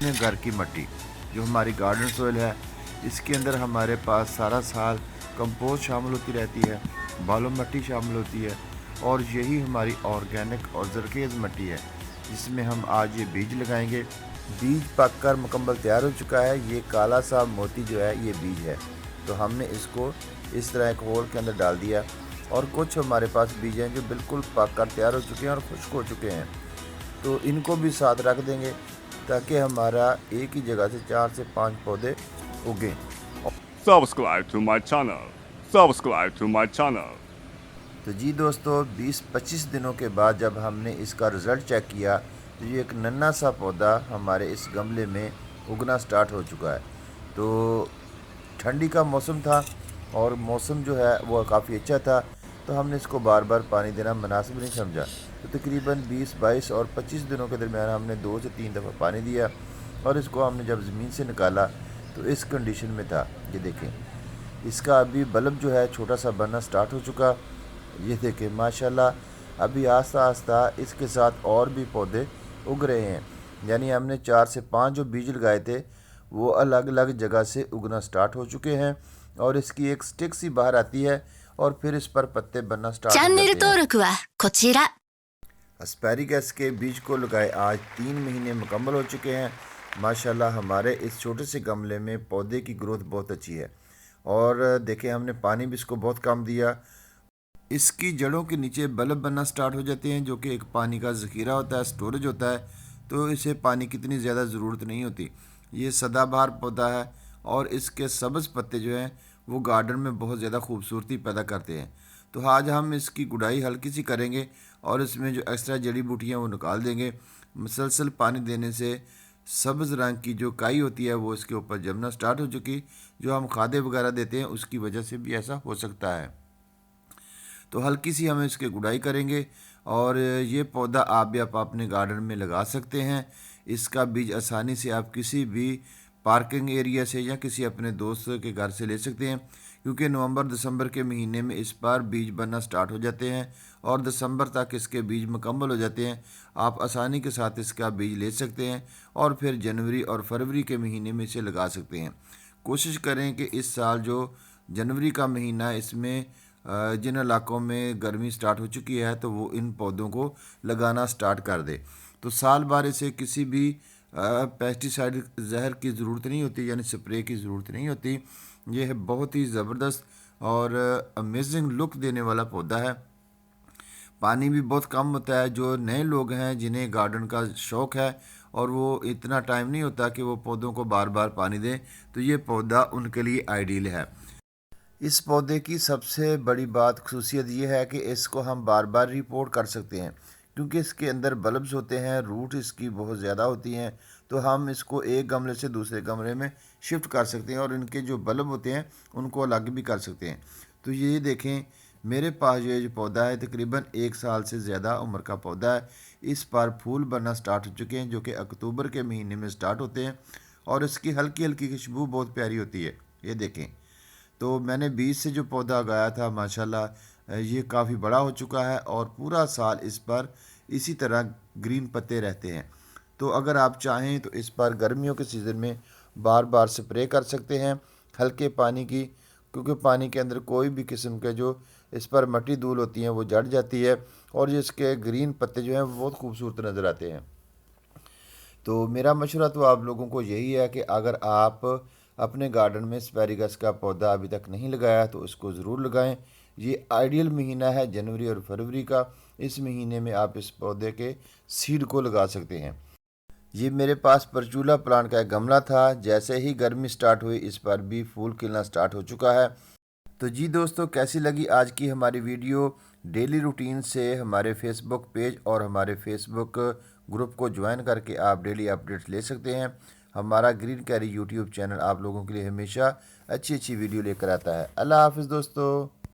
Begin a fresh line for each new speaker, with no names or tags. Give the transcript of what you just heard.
अपने घर की मिट्टी जो हमारी गार्डन सोइल है, इसके अंदर हमारे पास सारा साल कंपोस्ट शामिल होती रहती है, बालू मिट्टी शामिल होती है और यही हमारी ऑर्गेनिक और ज़रखेज़ मिट्टी है जिसमें हम आज ये बीज लगाएंगे। बीज पककर मुकम्मल तैयार हो चुका है। ये काला सा मोती जो है ये बीज है, तो हमने इसको इस तरह एक होल के अंदर डाल दिया और कुछ हमारे पास बीज हैं जो बिल्कुल पक कर तैयार हो चुके हैं और खुश्क हो चुके हैं, तो इनको भी साथ रख देंगे ताकि हमारा एक ही जगह से 4 से 5 पौधे उगें।
Subscribe to my channel. Subscribe to my channel.
तो जी दोस्तों, 20-25 दिनों के बाद जब हमने इसका रिज़ल्ट चेक किया तो ये एक नन्हा सा पौधा हमारे इस गमले में उगना स्टार्ट हो चुका है। तो ठंडी का मौसम था और मौसम जो है वो काफ़ी अच्छा था, तो हमने इसको बार बार पानी देना मुनासिब नहीं समझा। तो तकरीबन 20, 22 और 25 दिनों के दरमियान हमने 2 से 3 दफ़ा पानी दिया और इसको हमने जब ज़मीन से निकाला तो इस कंडीशन में था। ये देखें, इसका अभी बल्ब जो है छोटा सा बनना स्टार्ट हो चुका। ये देखें माशाल्लाह, अभी आस्ता आस्ता इसके साथ और भी पौधे उग रहे हैं। यानी हमने 4 से 5 जो बीज लगाए थे वो अलग अलग जगह से उगना स्टार्ट हो चुके हैं और इसकी एक स्टिक सी बाहर आती है और फिर इस पर पत्ते बनना स्टार्ट हो जाते हैं। एस्पैरिगस के बीज को लगाए आज 3 महीने मुकम्मल हो चुके हैं। माशाल्लाह हमारे इस छोटे से गमले में पौधे की ग्रोथ बहुत अच्छी है और देखें हमने पानी भी इसको बहुत कम दिया। इसकी जड़ों के नीचे बल्ब बनना स्टार्ट हो जाते हैं जो कि एक पानी का ज़ख़ीरा होता है, स्टोरेज होता है, तो इसे पानी की इतनी ज़्यादा ज़रूरत नहीं होती। ये सदाबहार पौधा है और इसके सब्ज़ पत्ते जो हैं वो गार्डन में बहुत ज़्यादा खूबसूरती पैदा करते हैं। तो आज हम इसकी गुड़ाई हल्की सी करेंगे और इसमें जो एक्स्ट्रा जड़ी बूटियाँ वो निकाल देंगे। मुसलसल पानी देने से सब्ज़ रंग की जो काई होती है वो इसके ऊपर जमना स्टार्ट हो चुकी। जो हम खादे वगैरह देते हैं उसकी वजह से भी ऐसा हो सकता है। तो हल्की सी हम इसके गुड़ाई करेंगे और ये पौधा आप भी आप अपने गार्डन में लगा सकते हैं। इसका बीज आसानी से आप किसी भी पार्किंग एरिया से या किसी अपने दोस्त के घर से ले सकते हैं, क्योंकि नवंबर दिसंबर के महीने में इस पर बीज बनना स्टार्ट हो जाते हैं और दिसंबर तक इसके बीज मुकम्मल हो जाते हैं। आप आसानी के साथ इसका बीज ले सकते हैं और फिर जनवरी और फरवरी के महीने में इसे लगा सकते हैं। कोशिश करें कि इस साल जो जनवरी का महीना है इसमें जिन इलाकों में गर्मी स्टार्ट हो चुकी है तो वो इन पौधों को लगाना स्टार्ट कर दे। तो साल भर इसे किसी भी पेस्टिसाइड जहर की ज़रूरत नहीं होती, यानी स्प्रे की ज़रूरत नहीं होती। यह है बहुत ही ज़बरदस्त और अमेजिंग लुक देने वाला पौधा है। पानी भी बहुत कम होता है। जो नए लोग हैं जिन्हें गार्डन का शौक़ है और वो इतना टाइम नहीं होता कि वो पौधों को बार बार पानी दें, तो ये पौधा उनके लिए आइडियल है। इस पौधे की सबसे बड़ी बात खुसूसियत ये है कि इसको हम बार बार रिपोर्ट कर सकते हैं, क्योंकि इसके अंदर बल्ब्स होते हैं, रूट इसकी बहुत ज़्यादा होती हैं, तो हम इसको एक गमले से दूसरे गमले में शिफ्ट कर सकते हैं और इनके जो बल्ब होते हैं उनको अलग भी कर सकते हैं। तो ये देखें, मेरे पास ये जो पौधा है तकरीबन 1 साल से ज़्यादा उम्र का पौधा है। इस पर फूल बनना स्टार्ट हो चुके हैं जो कि अक्टूबर के महीने में स्टार्ट होते हैं और इसकी हल्की हल्की खुशबू बहुत प्यारी होती है। ये देखें, तो मैंने बीज से जो पौधा उगाया था माशाल्लाह ये काफ़ी बड़ा हो चुका है और पूरा साल इस पर इसी तरह ग्रीन पत्ते रहते हैं। तो अगर आप चाहें तो इस पर गर्मियों के सीज़न में बार बार स्प्रे कर सकते हैं हल्के पानी की, क्योंकि पानी के अंदर कोई भी किस्म के जो इस पर मट्टी धूल होती हैं वो जड़ जाती है और इसके ग्रीन पत्ते जो हैं वो बहुत खूबसूरत नज़र आते हैं। तो मेरा मशवरा तो आप लोगों को यही है कि अगर आप अपने गार्डन में एस्पैरिगस का पौधा अभी तक नहीं लगाया तो उसको ज़रूर लगाएं। ये आइडियल महीना है जनवरी और फरवरी का। इस महीने में आप इस पौधे के सीड को लगा सकते हैं। ये मेरे पास परचूला प्लांट का एक गमला था, जैसे ही गर्मी स्टार्ट हुई इस पर भी फूल खिलना स्टार्ट हो चुका है। तो जी दोस्तों, कैसी लगी आज की हमारी वीडियो? डेली रूटीन से हमारे फेसबुक पेज और हमारे फेसबुक ग्रुप को ज्वाइन करके आप डेली अपडेट्स ले सकते हैं। हमारा ग्रीन कैरी यूट्यूब चैनल आप लोगों के लिए हमेशा अच्छी अच्छी वीडियो लेकर आता है। अल्लाह हाफ़िज़ दोस्तों।